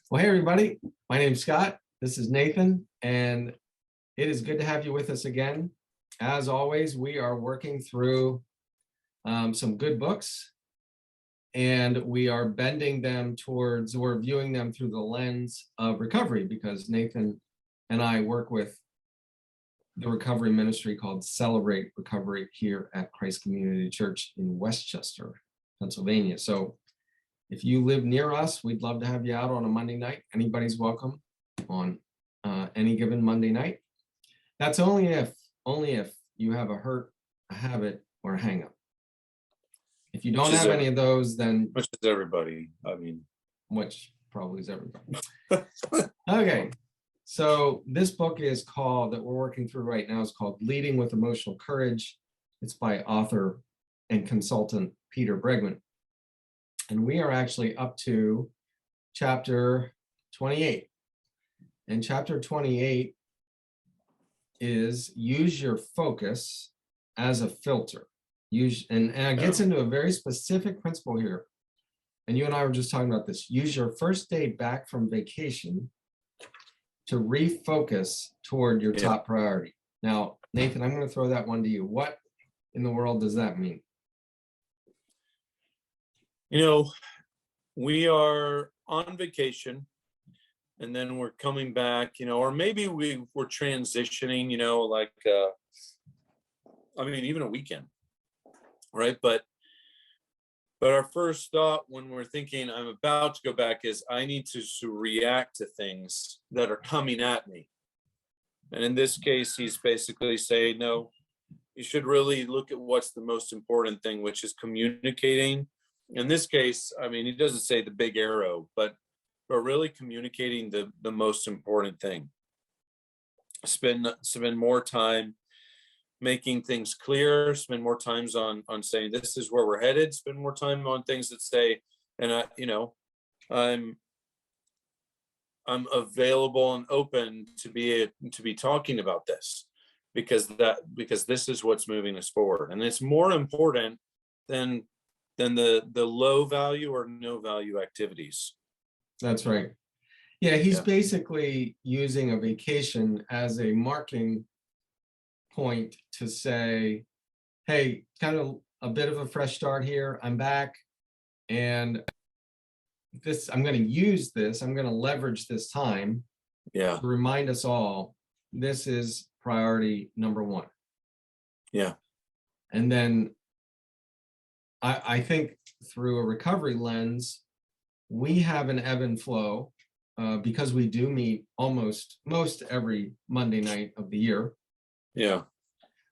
Well, hey, everybody. My name's Scott. This is Nathan, and it is good to have you with us again. As always, we are working through some good books, and we are bending them towards, we're viewing them through the lens of recovery, because Nathan and I work with the recovery ministry called Celebrate Recovery here at Christ Community Church in Westchester, Pennsylvania. So if you live near us, we'd love to have you out on a Monday night. Anybody's welcome on any given Monday night. That's only if you have a hurt, a habit, or a hang up. If you don't have any of those, then which is everybody. I mean, which probably is everybody. Okay, so this book is called, that we're working through right now, is called Leading with Emotional Courage. It's by author and consultant Peter Bregman. And we are actually up to chapter 28. And chapter 28 is use your focus as a filter. And it gets into a very specific principle here. And you and I were just talking about this. Use your first day back from vacation to refocus toward your top priority. Now, Nathan, I'm going to throw that one to you. What in the world does that mean? You know, we are on vacation and then we're coming back, or maybe we're transitioning, like, even a weekend, right? But our first thought when we're thinking I'm about to go back is I need to react to things that are coming at me. And in this case, he's basically saying, no, you should really look at what's the most important thing, which is communicating. In this case, he doesn't say the big arrow, but really communicating the most important thing. Spend more time making things clear, spend more times on saying this is where we're headed, spend more time on things that say, and I'm available and open to be talking about this because this is what's moving us forward. And it's more important than the low value or no value activities. That's right. Yeah, he's basically using a vacation as a marking point to say, hey, kind of a bit of a fresh start here. I'm back, and I'm going to use this. I'm going to leverage this time to remind us all this is priority number one. Yeah. And then I think through a recovery lens, we have an ebb and flow because we do meet most every Monday night of the year. Yeah.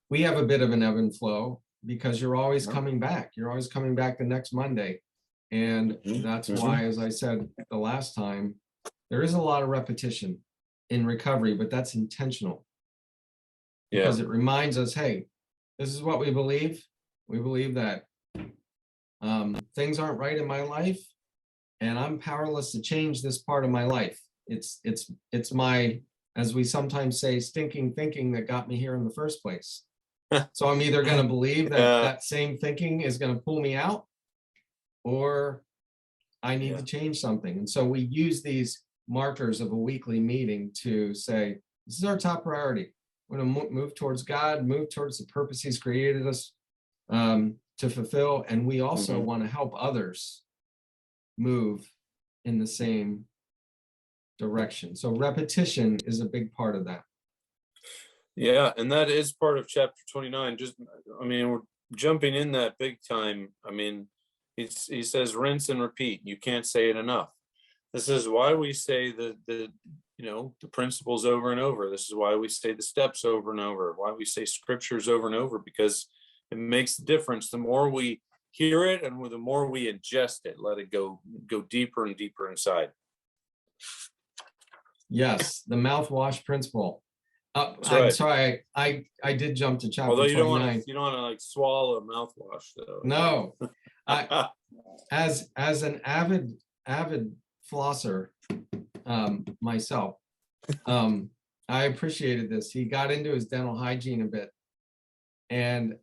We have a bit of an ebb and flow because you're always coming back. You're always coming back the next Monday. And that's why, as I said the last time, there is a lot of repetition in recovery, but that's intentional. Because it reminds us, hey, this is what we believe. We believe that things aren't right in my life, and I'm powerless to change this part of my life. It's my, as we sometimes say, stinking thinking that got me here in the first place. So I'm either going to believe that that same thinking is going to pull me out, or I need to change something. And so we use these markers of a weekly meeting to say, this is our top priority. We're going to move towards God, move towards the purpose he's created us to fulfill. And we also want to help others move in the same direction. So repetition is a big part of that. Yeah, and that is part of chapter 29. We're jumping in that big time. He says rinse and repeat. You can't say it enough. This is why we say the principles over and over. This is why we say the steps over and over, why we say scriptures over and over, because it makes the difference. The more we hear it and the more we ingest it, let it go deeper and deeper inside. Yes, the mouthwash principle. I'm right. Sorry, I did jump to chapter 29. Although you don't want to like swallow a mouthwash though. No, as an avid flosser myself, I appreciated this. He got into his dental hygiene a bit, and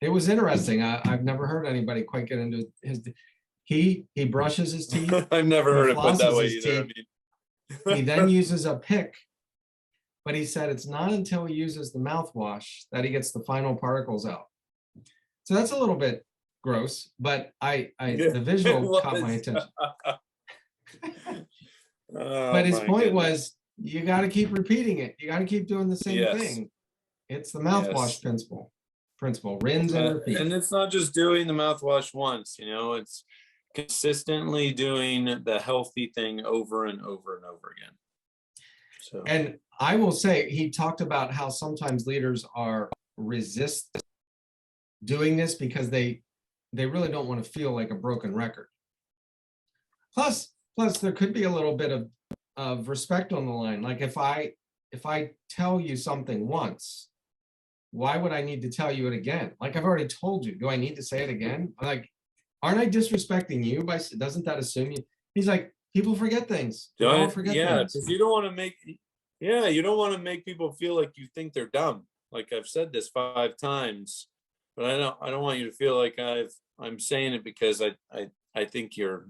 it was interesting. I've never heard anybody quite get into his. He brushes his teeth, I've never he heard it put that flosses way his either. I teeth. mean, He then uses a pick, but he said it's not until he uses the mouthwash that he gets the final particles out. So that's a little bit gross, but yeah, the it visual caught my was. attention. Oh But his my point goodness. was, you got to keep repeating it. You got to keep doing the same Yes, thing. It's the yes. mouthwash principle, rinse and repeat. And it's not just doing the mouthwash once, it's consistently doing the healthy thing over and over and over again. So, And I will say, he talked about how sometimes leaders are resist doing this because they really don't want to feel like a broken record. Plus there could be a little bit of respect on the line. Like if I tell you something once, why would I need to tell you it again? Like I've already told you. Do I need to say it again? Like, aren't I disrespecting you by, doesn't that assume you? He's like, people forget things. We all forget yeah, things. because you don't want to make people feel like you think they're dumb. Like I've said this 5 times, but I don't want you to feel like I'm saying it because I think you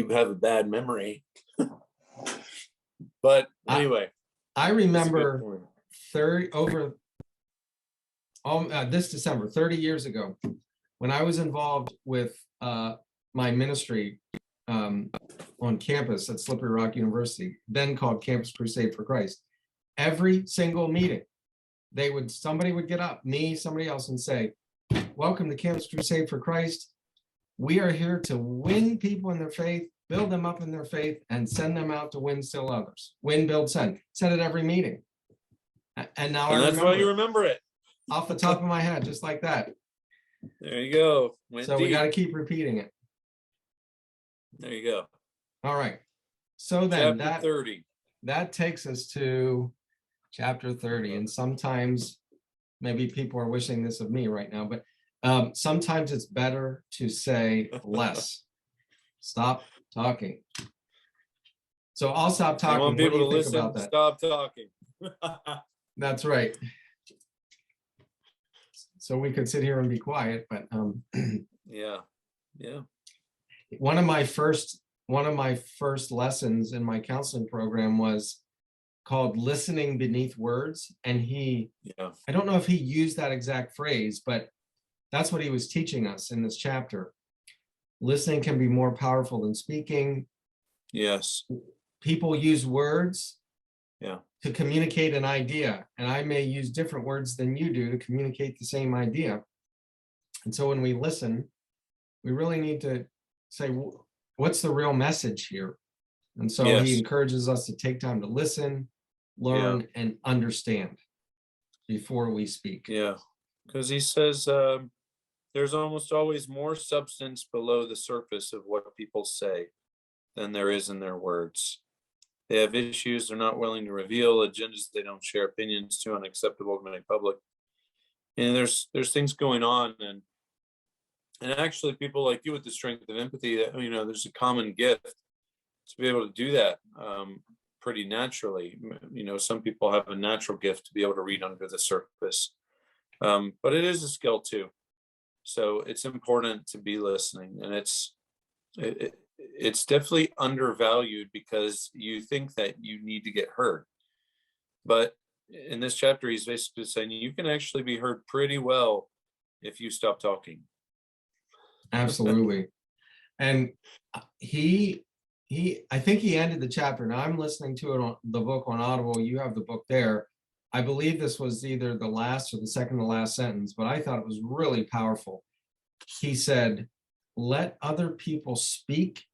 have a bad memory. But anyway, I remember this December, 30 years ago, when I was involved with my ministry on campus at Slippery Rock University, then called Campus Crusade for Christ. Every single meeting, somebody would get up, me, somebody else, and say, "Welcome to Campus Crusade for Christ. We are here to win people in their faith, build them up in their faith, and send them out to win still others. Win, build, send." Said it every meeting. And now that's why you remember it. Off the top of my head, just like that. There you go. So we got to keep repeating it. There you go. All right. So then Chapter 30. That takes us to chapter 30. And sometimes maybe people are wishing this of me right now, but sometimes it's better to say less. Stop talking. So I'll stop talking. I want people to listen. About that? Stop talking. That's right. So we could sit here and be quiet, but yeah. One of my first lessons in my counseling program was called listening beneath words. And I don't know if he used that exact phrase, but that's what he was teaching us in this chapter. Listening can be more powerful than speaking. Yes. People use words to communicate an idea, and I may use different words than you do to communicate the same idea. And so when we listen, we really need to say, what's the real message here? And so he encourages us to take time to listen, learn, and understand before we speak. Yeah, because he says there's almost always more substance below the surface of what people say than there is in their words. They have issues they're not willing to reveal, agendas they don't share, opinions too unacceptable to make public. And there's things going on, and actually people like you with the strength of empathy, that there's a common gift to be able to do that pretty naturally. Some people have a natural gift to be able to read under the surface, but it is a skill too. So it's important to be listening, and it's definitely undervalued because you think that you need to get heard. But in this chapter, he's basically saying you can actually be heard pretty well if you stop talking. Absolutely. And I think he ended the chapter. Now I'm listening to it on the book on Audible. You have the book there. I believe this was either the last or the second to last sentence, but I thought it was really powerful. He said, "Let other people speak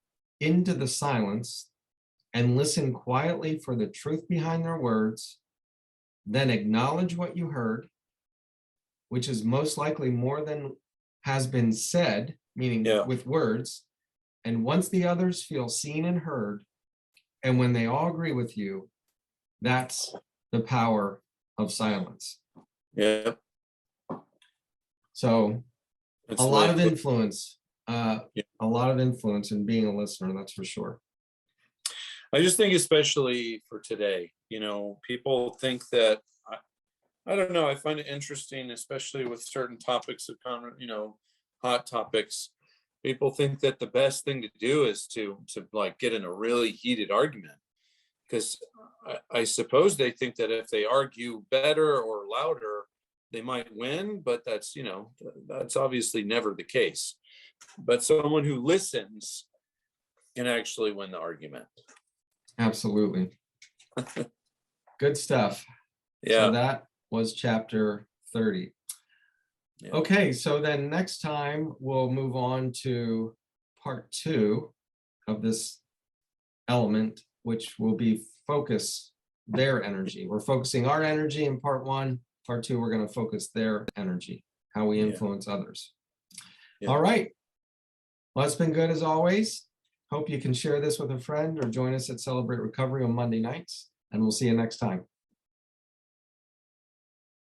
into the silence and listen quietly for the truth behind their words. Then acknowledge what you heard, which is most likely more than has been said," meaning with words. "And once the others feel seen and heard, and when they all agree with you, that's the power of silence." Yeah. So a lot of influence in being a listener, that's for sure. I just think, especially for today, people think that, I don't know, I find it interesting, especially with certain topics of, hot topics, People think that the best thing to do is to like get in a really heated argument, because I suppose they think that if they argue better or louder, they might win, but that's, that's obviously never the case. But someone who listens can actually win the argument. Absolutely. Good stuff. Yeah. So that was chapter 30. Yeah. Okay, so then next time we'll move on to part 2 of this element, which will be focus their energy. We're focusing our energy in part 1. Part 2, we're going to focus their energy, how we influence others. Yeah. All right. Well, it's been good as always. Hope you can share this with a friend or join us at Celebrate Recovery on Monday nights, and we'll see you next time.